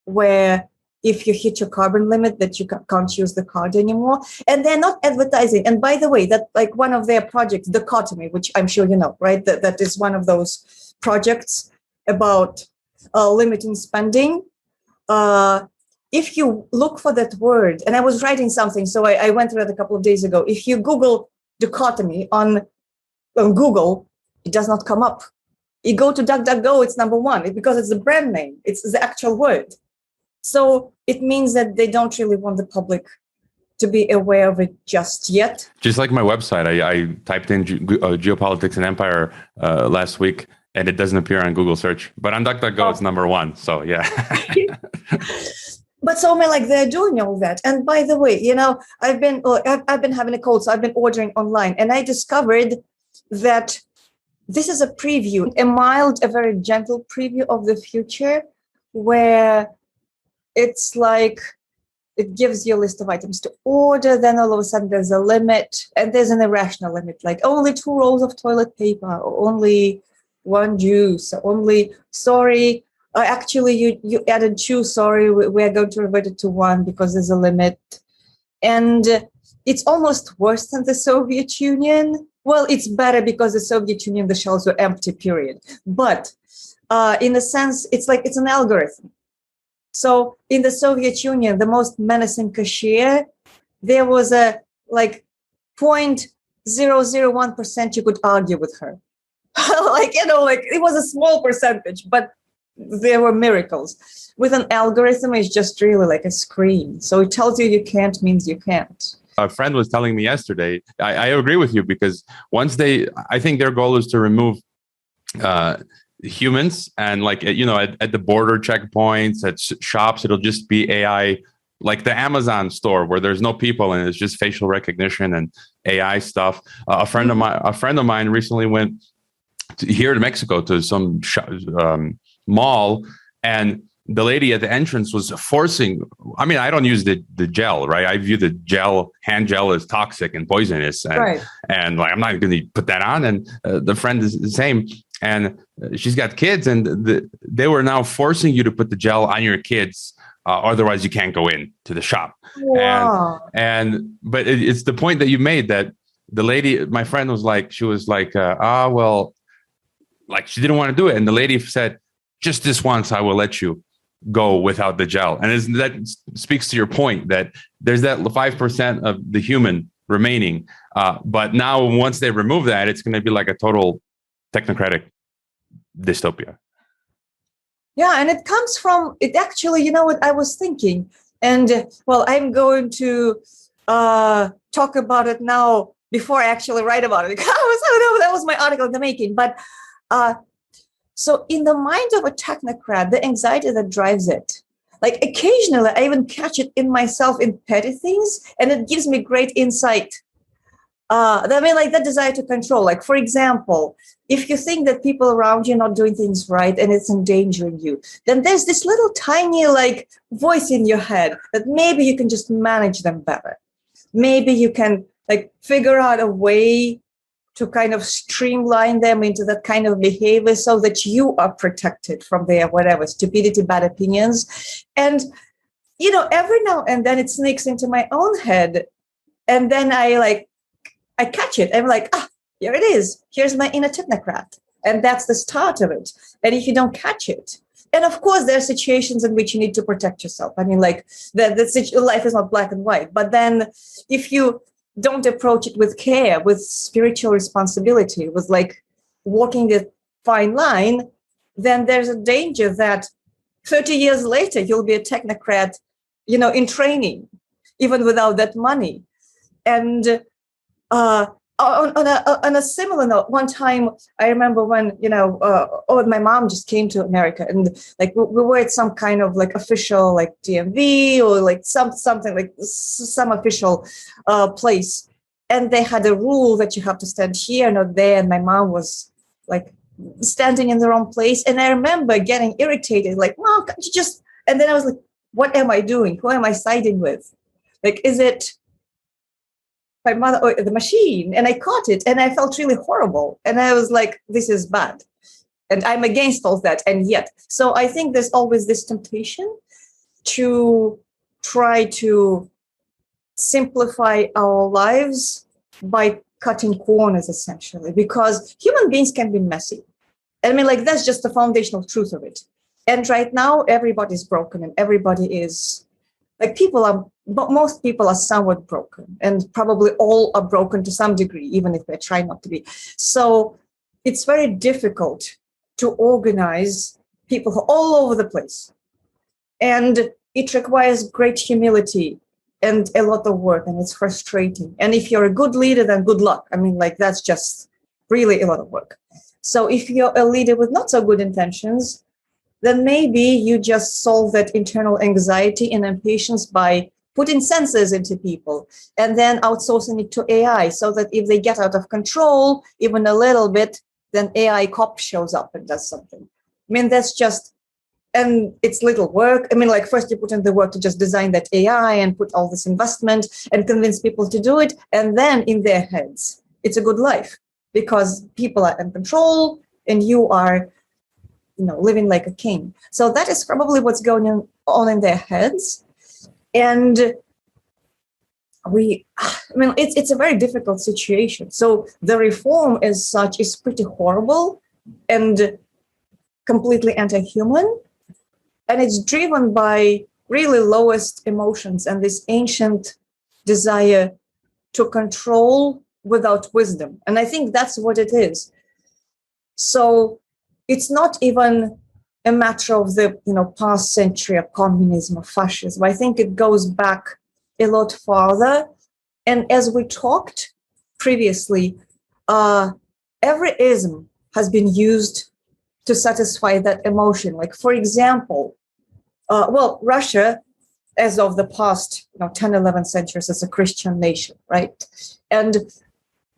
where if you hit your carbon limit, that you can't use the card anymore. And they're not advertising. And by the way, that one of their projects, Dichotomy, which I'm sure you know, right? That is one of those projects about limiting spending. if you look for that word, and I was writing something, so I went through it a couple of days ago. If you Google dichotomy on Google, it does not come up. You go to DuckDuckGo, it's number one because it's the brand name. It's the actual word. So it means that they don't really want the public to be aware of it just yet. Just like my website, I typed in geopolitics and empire last week, and it doesn't appear on Google search. But on DuckDuckGo, It's number one. So yeah. But so like they're doing all that. And by the way, I've been having a cold, so I've been ordering online, and I discovered that this is a preview, a very gentle preview of the future, where it's like it gives you a list of items to order. Then all of a sudden there's a limit, and there's an irrational limit, like only 2 rolls of toilet paper, or only 1 juice, or only, sorry, actually you added 2, sorry, we're going to revert it to 1 because there's a limit. And it's almost worse than the Soviet Union. Well, it's better because the Soviet Union, the shelves were empty, period. But in a sense, it's like it's an algorithm. So in the Soviet Union, the most menacing cashier, there was a like 0.001% you could argue with her. It was a small percentage, but there were miracles. With an algorithm, it's just really like a screen. So it tells you can't means you can't. A friend was telling me yesterday, I agree with you, because I think their goal is to remove humans, and like, at the border checkpoints, at shops, it'll just be AI, like the Amazon store where there's no people and it's just facial recognition and AI stuff. A friend of mine recently went here to Mexico to some mall, and the lady at the entrance was forcing, I mean, I don't use the gel, right? I view the hand gel as toxic and poisonous. And, right. And like, I'm not going to put that on. And the friend is the same. And she's got kids, and they were now forcing you to put the gel on your kids. Otherwise you can't go in to the shop. Wow. But it's the point that you made, that the lady, my friend was like, she didn't want to do it. And the lady said, just this once, I will let you go without the gel. And that speaks to your point that there's that 5% of the human remaining. But now once they remove that, it's going to be like a total technocratic dystopia. Yeah, and it comes from it. Actually, what I was thinking, and I'm going to talk about it now before I actually write about it. That was my article in the making. But so in the mind of a technocrat, the anxiety that drives it, like occasionally I even catch it in myself in petty things, and it gives me great insight. That desire to control. Like, for example, if you think that people around you are not doing things right and it's endangering you, then there's this little tiny voice in your head that maybe you can just manage them better. Maybe you can figure out a way to kind of streamline them into that kind of behavior so that you are protected from their whatever stupidity, bad opinions. And every now and then it sneaks into my own head, and then I catch it. I'm like, here it is. Here's my inner technocrat. And that's the start of it. And if you don't catch it, and of course, there are situations in which you need to protect yourself. I mean, life is not black and white. But then if you don't approach it with care, with spiritual responsibility, with walking the fine line, then there's a danger that 30 years later, you'll be a technocrat, in training, even without that money. And on a similar note, one time I remember when my mom just came to America, and we were at some kind of official DMV or something some official place, and they had a rule that you have to stand here, not there, and my mom was standing in the wrong place, and I remember getting irritated, Mom, can't you just? And then I was like, what am I doing? Who am I siding with? Is it my mother or the machine? And I caught it, and I felt really horrible. And I was like, this is bad. And I'm against all that. And yet, so I think there's always this temptation to try to simplify our lives by cutting corners, essentially, because human beings can be messy. I mean, that's just the foundational truth of it. And right now, everybody's broken and everybody is like but most people are somewhat broken, and probably all are broken to some degree, even if they try not to be. So it's very difficult to organize people all over the place. And it requires great humility and a lot of work, and it's frustrating. And if you're a good leader, then good luck. I mean, like, that's just really a lot of work. So if you're a leader with not so good intentions, then maybe you just solve that internal anxiety and impatience by putting sensors into people and then outsourcing it to AI, so that if they get out of control, even a little bit, then AI cop shows up and does something. I mean, that's just, and it's little work. I mean, like, first you put in the work to just design that AI and put all this investment and convince people to do it. And then in their heads, it's a good life because people are in control and you are, living like a king. So that is probably what's going on in their heads. And it's a very difficult situation. So the reform as such is pretty horrible and completely anti-human. And it's driven by really lowest emotions and this ancient desire to control without wisdom. And I think that's what it is. So it's not even a matter of the past century of communism or fascism. I think it goes back a lot farther. And as we talked previously, every ism has been used to satisfy that emotion. Like, for example, Russia, as of the past 10, 11 centuries, is a Christian nation, right? And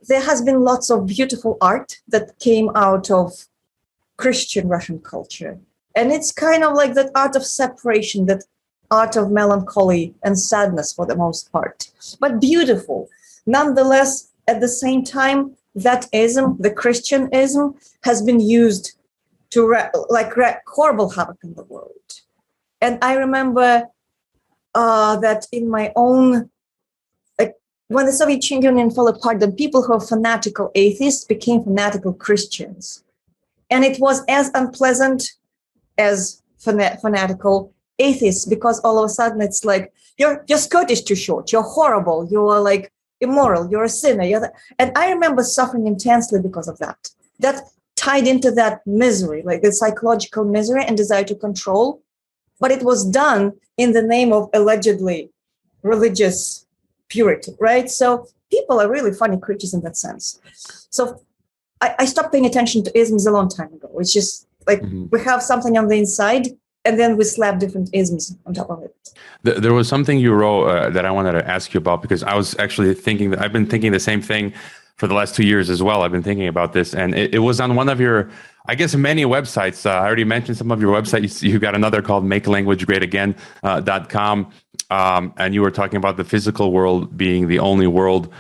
there has been lots of beautiful art that came out of Christian Russian culture. And it's kind of like that art of separation, that art of melancholy and sadness for the most part, but beautiful. Nonetheless, at the same time, that ism, the Christian ism, has been used to wreak horrible havoc in the world. And I remember that in my own, when the Soviet Union fell apart, then people who are fanatical atheists became fanatical Christians. And it was as unpleasant as fanatical atheists, because all of a sudden it's like, your skirt is too short, you're horrible, you're like immoral, you're a sinner. And I remember suffering intensely because of that. That tied into that misery, like the psychological misery and desire to control. But it was done in the name of allegedly religious purity, right? So people are really funny creatures in that sense. So I stopped paying attention to isms a long time ago. It's just like we have something on the inside, and then we slap different isms on top of it. There was something you wrote that I wanted to ask you about, because I was actually thinking that I've been thinking the same thing for the last 2 years as well. I've been thinking about this, and it was on one of your, I guess, many websites. I already mentioned some of your websites. You got another called makelanguagegreatagain.com, and you were talking about the physical world being the only world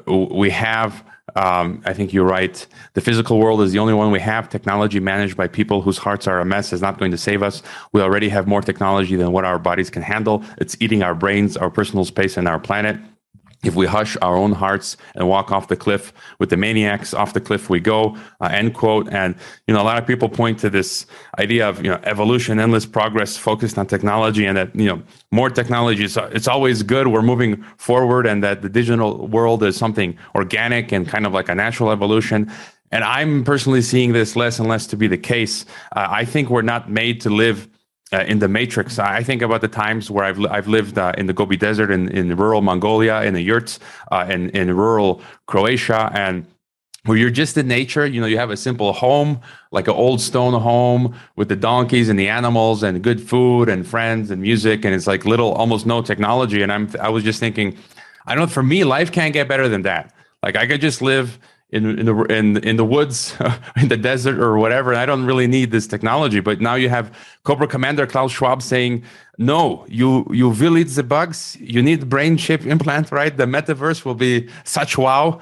we have. I think you're right. The physical world is the only one we have. Technology managed by people whose hearts are a mess is not going to save us. We already have more technology than what our bodies can handle. It's eating our brains, our personal space, and our planet. If we hush our own hearts and walk off the cliff with the maniacs, off the cliff we go, end quote. And, a lot of people point to this idea of, evolution, endless progress focused on technology, and that, more technology it's always good. We're moving forward, and that the digital world is something organic and kind of like a natural evolution. And I'm personally seeing this less and less to be the case. I think we're not made to live in the matrix. I think about the times where I've lived in the Gobi Desert, in rural Mongolia, in the yurts, in rural Croatia, and where you're just in nature. You have a simple home, like an old stone home with the donkeys and the animals and good food and friends and music, and it's like almost no technology. And I was just thinking, I don't know, for me, life can't get better than that. Like, I could just live in the woods, in the desert or whatever. I don't really need this technology. But now you have Cobra Commander Klaus Schwab saying, no, you will eat the bugs. You need brain chip implant, right? The metaverse will be such wow.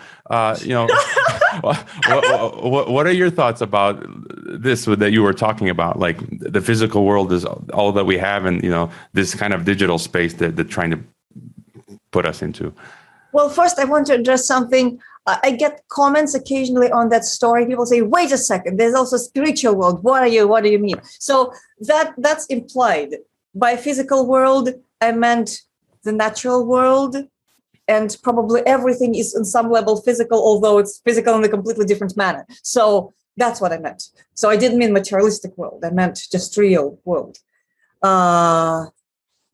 What are your thoughts about this that you were talking about? Like, the physical world is all that we have, and this kind of digital space that they're trying to put us into. Well, first I want to address something. I get comments occasionally on that story. People say, wait a second, there's also a spiritual world. What do you mean? So that's implied. by physical world, I meant the natural world, and probably everything is on some level physical, although it's physical in a completely different manner. So that's what I meant. So I didn't mean materialistic world. I meant just real world.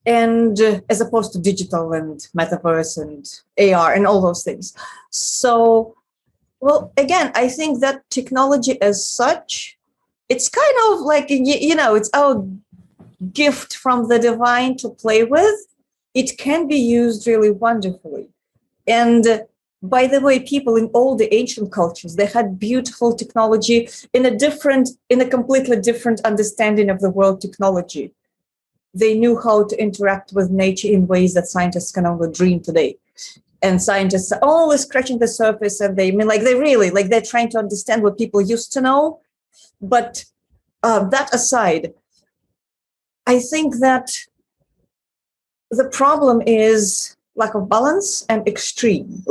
And as opposed to digital and metaverse and AR and all those things. So, well, again, I think that technology as such, it's kind of like, it's our gift from the divine to play with. It can be used really wonderfully. And by the way, people in all the ancient cultures, they had beautiful technology in a completely different understanding of the world technology. They knew how to interact with nature in ways that scientists can only dream today. And scientists are always scratching the surface, and they're trying to understand what people used to know. But that aside, I think that the problem is lack of balance and extreme,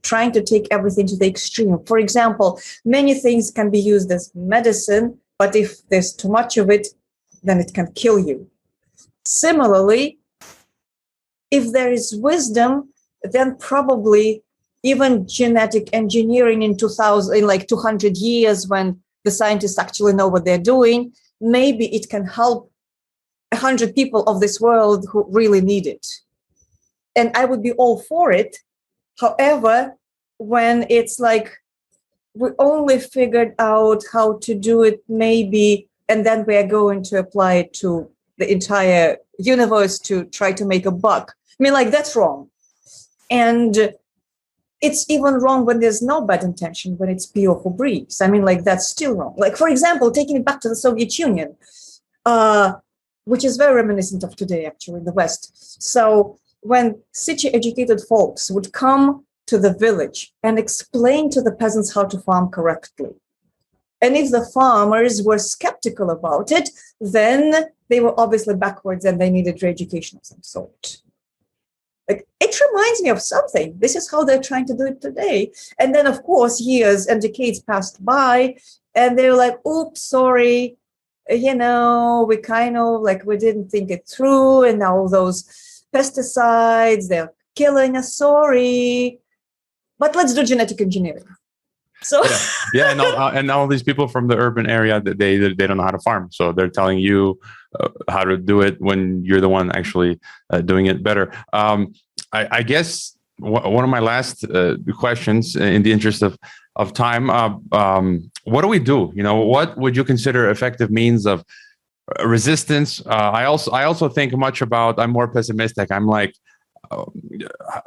trying to take everything to the extreme. For example, many things can be used as medicine, but if there's too much of it, then it can kill you. Similarly, if there is wisdom, then probably even genetic engineering in 200 years, when the scientists actually know what they're doing, maybe it can help 100 people of this world who really need it. And I would be all for it. However, when it's like we only figured out how to do it maybe, and then we are going to apply it to the entire universe to try to make a buck. I mean, that's wrong. And it's even wrong when there's no bad intention, when it's pure hubris. I mean, that's still wrong. For example, taking it back to the Soviet Union, which is very reminiscent of today, actually, in the West. So when city-educated folks would come to the village and explain to the peasants how to farm correctly, and if the farmers were skeptical about it, then they were obviously backwards and they needed re-education of some sort. It reminds me of something. This is how they're trying to do it today. And then, of course, years and decades passed by, and they were like, oops, sorry, we kind of we didn't think it through, and now all those pesticides, they're killing us, sorry. But let's do genetic engineering. So and all these people from the urban area, that they don't know how to farm, so they're telling you how to do it when you're the one actually doing it better. I guess one of my last questions, in the interest of time, what do we do? What would you consider effective means of resistance? I also think much about. I'm more pessimistic. I'm like,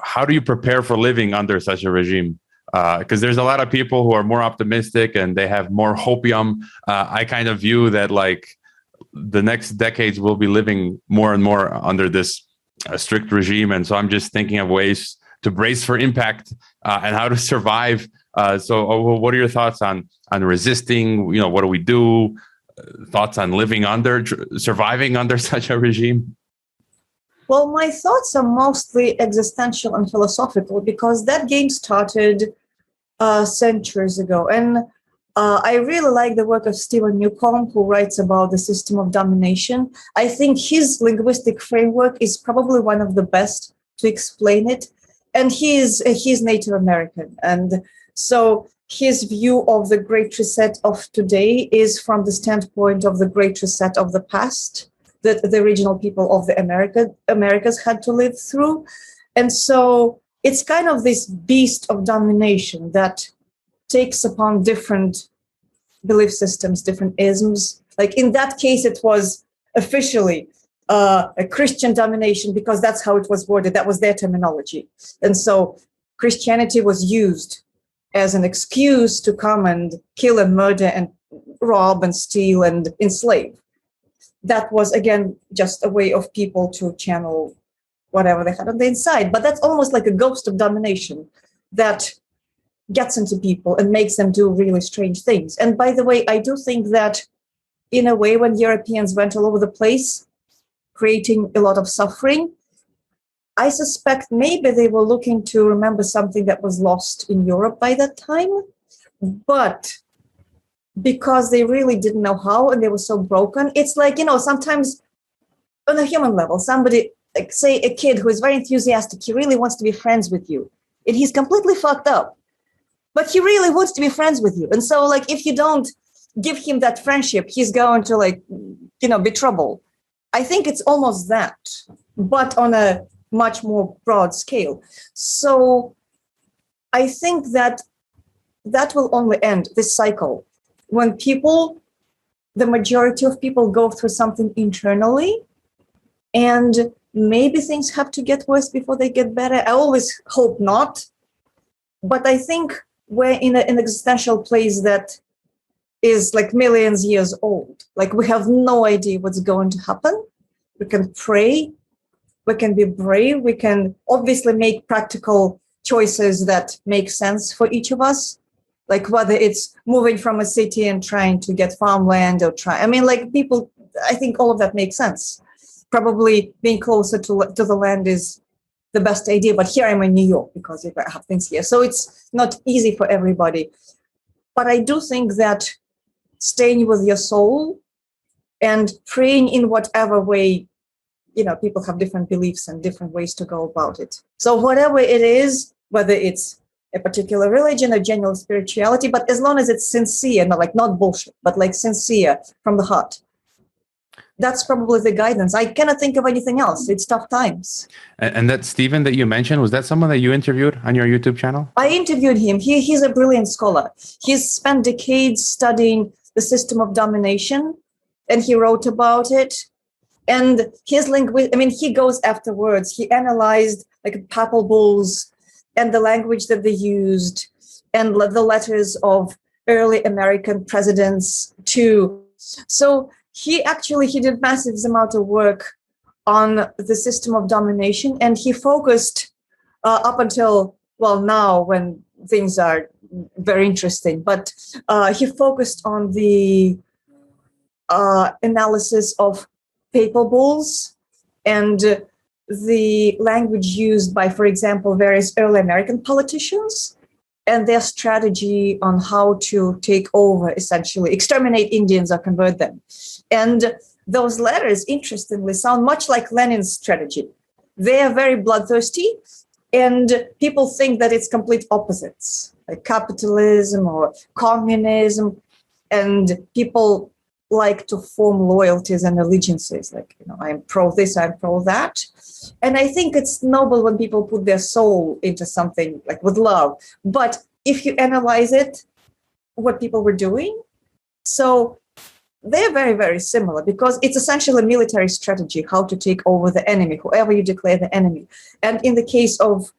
how do you prepare for living under such a regime? Because there's a lot of people who are more optimistic and they have more hopium. I kind of view that the next decades we'll be living more and more under this strict regime, and so I'm just thinking of ways to brace for impact and how to survive. So, what are your thoughts on resisting? What do we do? Thoughts on surviving under such a regime? Well, my thoughts are mostly existential and philosophical, because that game started centuries ago. And I really like the work of Stephen Newcomb, who writes about the system of domination. I think his linguistic framework is probably one of the best to explain it. And he's Native American. And so his view of the Great Reset of today is from the standpoint of the Great Reset of the past, that the original people of the Americas had to live through. And so it's kind of this beast of domination that takes upon different belief systems, different isms. In that case, it was officially a Christian domination, because that's how it was worded. That was their terminology. And so Christianity was used as an excuse to come and kill and murder and rob and steal and enslave. That was, again, just a way of people to channel whatever they had on the inside. But that's almost like a ghost of domination that gets into people and makes them do really strange things. And by the way, I do think that in a way, when Europeans went all over the place, creating a lot of suffering, I suspect maybe they were looking to remember something that was lost in Europe by that time. But because they really didn't know how and they were so broken, it's sometimes on a human level, somebody, like say a kid who is very enthusiastic, he really wants to be friends with you, and he's completely fucked up, but he really wants to be friends with you. And so like if you don't give him that friendship, he's going to like, be trouble. I think it's almost that, but on a much more broad scale. So I think that will only end, this cycle, when the majority of people go through something internally, and maybe things have to get worse before they get better. I always hope not, but I think we're in an existential place that is like millions years old. Like we have no idea what's going to happen. We can pray, we can be brave, we can obviously make practical choices that make sense for each of us. Like whether it's moving from a city and trying to get farmland or people, I think all of that makes sense. Probably being closer to the land is the best idea, but here I'm in New York because I have things here. So it's not easy for everybody. But I do think that staying with your soul and praying in whatever way, people have different beliefs and different ways to go about it. So whatever it is, whether it's a particular religion or general spirituality, but as long as it's sincere, not bullshit, but like sincere from the heart, that's probably the guidance. I cannot think of anything else. It's tough times. And that Stephen that you mentioned, was that someone that you interviewed on your YouTube channel? I interviewed him. He's a brilliant scholar. He's spent decades studying the system of domination, and he wrote about it. And his he goes after words. He analyzed like papal bulls and the language that they used and the letters of early American presidents too. So he did massive amount of work on the system of domination, and he focused up until, now when things are very interesting, but he focused on the analysis of papal bulls and the language used by, for example, various early American politicians and their strategy on how to take over, essentially, exterminate Indians or convert them. And those letters, interestingly, sound much like Lenin's strategy. They are very bloodthirsty, and people think that it's complete opposites, like capitalism or communism, and people like to form loyalties and allegiances, like, I'm pro this, I'm pro that. And I think it's noble when people put their soul into something, like with love. But if you analyze it, what people were doing, so they're very, very similar, because it's essentially a military strategy, how to take over the enemy, whoever you declare the enemy. And in the case of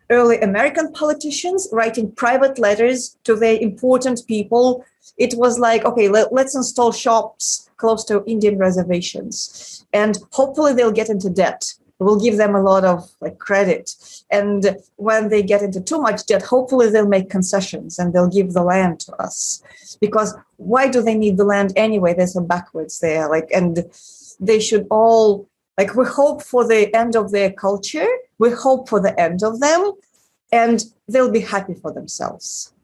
early American politicians writing private letters to their important people, it was like, okay, let's install shops close to Indian reservations, and hopefully they'll get into debt. We'll give them a lot of credit. And when they get into too much debt, hopefully they'll make concessions and they'll give the land to us. Because why do they need the land anyway? They're so backwards there. And they should all, we hope for the end of their culture. We hope for the end of them, and they'll be happy for themselves.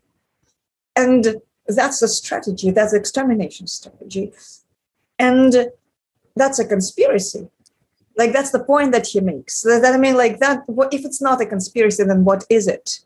And that's a strategy. That's an extermination strategy. And that's a conspiracy. That's the point that he makes. If it's not a conspiracy, then what is it?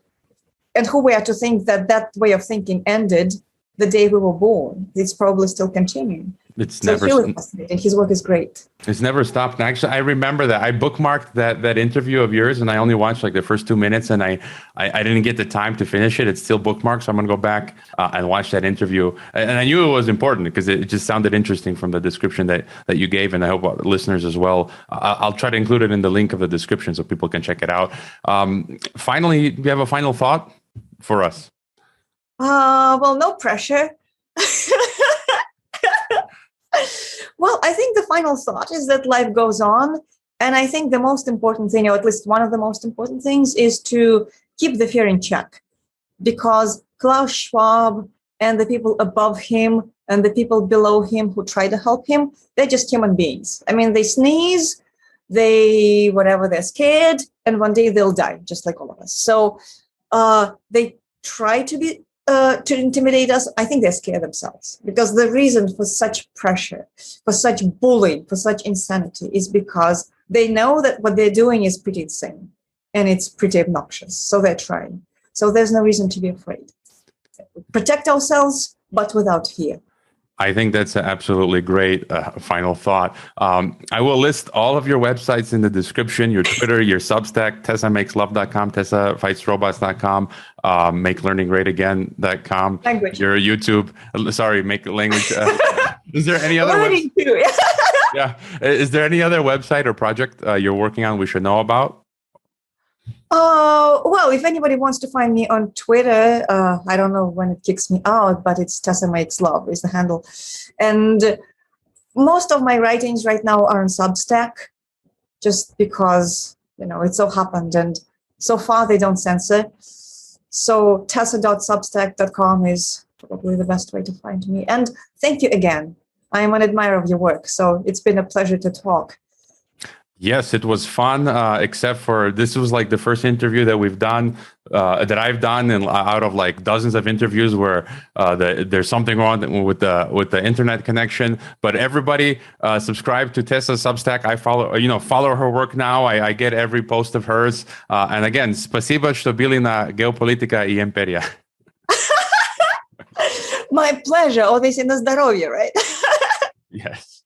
And who we are to think that way of thinking ended the day we were born? It's probably still continuing. It's so never fascinating. His work is great. It's never stopped. And actually, I remember that I bookmarked that interview of yours, and I only watched the first 2 minutes, and I didn't get the time to finish it. It's still bookmarked, so I'm gonna go back and watch that interview. And I knew it was important because it just sounded interesting from the description that you gave, and I hope listeners as well. I'll try to include it in the link of the description so people can check it out. Finally, do you have a final thought for us? No pressure. Well, I think the final thought is that life goes on. And I think the most important thing, or at least one of the most important things, is to keep the fear in check. Because Klaus Schwab and the people above him and the people below him who try to help him, they're just human beings. They sneeze, they're scared, and one day they'll die, just like all of us. So they try to be to intimidate us, I think they scare themselves, because the reason for such pressure, for such bullying, for such insanity is because they know that what they're doing is pretty insane and it's pretty obnoxious. So they're trying. So there's no reason to be afraid. Protect ourselves, but without fear. I think that's an absolutely great final thought. I will list all of your websites in the description, your Twitter, your Substack, TessaMakesLove.com, TessaFightsRobots.com, MakeLearningGreatAgain.com, Language. your YouTube, sorry, Make Language. Is there any other Learning too. Yeah. Is there any other website or project you're working on we should know about? Well, if anybody wants to find me on Twitter, I don't know when it kicks me out, but it's Tessa Makes Love is the handle. And most of my writings right now are on Substack, just because, it so happened. And so far they don't censor. So tessa.substack.com is probably the best way to find me. And thank you again. I am an admirer of your work. So it's been a pleasure to talk. Yes, it was fun, except for this was like the first interview that we've done, that I've done, and out of like dozens of interviews where there's something wrong with the internet connection. But everybody subscribe to Tessa's Substack. I follow her work now. I get every post of hers. And again, спасибо, что били на Geopolitica и Imperia. My pleasure. Always in the здоровье, right? Yes.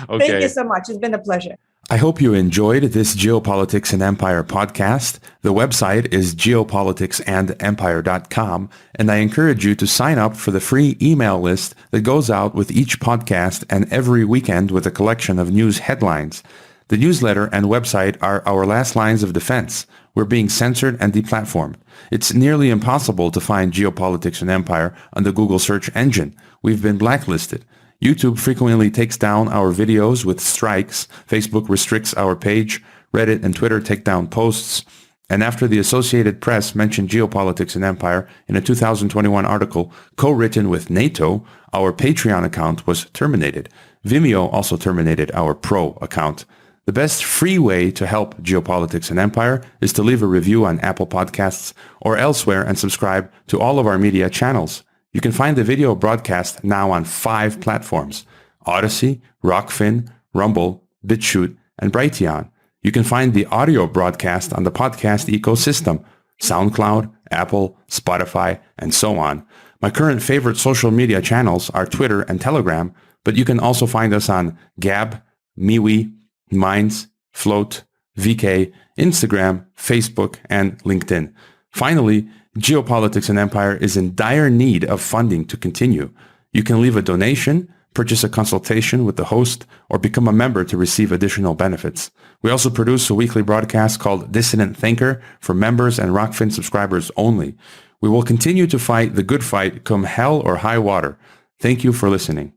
Okay. Thank you so much. It's been a pleasure. I hope you enjoyed this Geopolitics and Empire podcast. The website is geopoliticsandempire.com, and I encourage you to sign up for the free email list that goes out with each podcast and every weekend with a collection of news headlines. The newsletter and website are our last lines of defense. We're being censored and deplatformed. It's nearly impossible to find Geopolitics and Empire on the Google search engine. We've been blacklisted. YouTube frequently takes down our videos with strikes. Facebook restricts our page. Reddit and Twitter take down posts. And after the Associated Press mentioned Geopolitics and Empire in a 2021 article co-written with NATO, our Patreon account was terminated. Vimeo also terminated our Pro account. The best free way to help Geopolitics and Empire is to leave a review on Apple Podcasts or elsewhere and subscribe to all of our media channels. You can find the video broadcast now on 5 platforms: Odyssey, Rockfin, Rumble, BitChute, and Brighteon. You can find the audio broadcast on the podcast ecosystem: SoundCloud, Apple, Spotify, and so on. My current favorite social media channels are Twitter and Telegram, but you can also find us on Gab, MeWe, Minds, Float, VK, Instagram, Facebook, and LinkedIn. Finally, Geopolitics and Empire is in dire need of funding to continue. You can leave a donation, purchase a consultation with the host, or become a member to receive additional benefits. We also produce a weekly broadcast called Dissident Thinker for members and Rockfin subscribers only. We will continue to fight the good fight come hell or high water. Thank you for listening.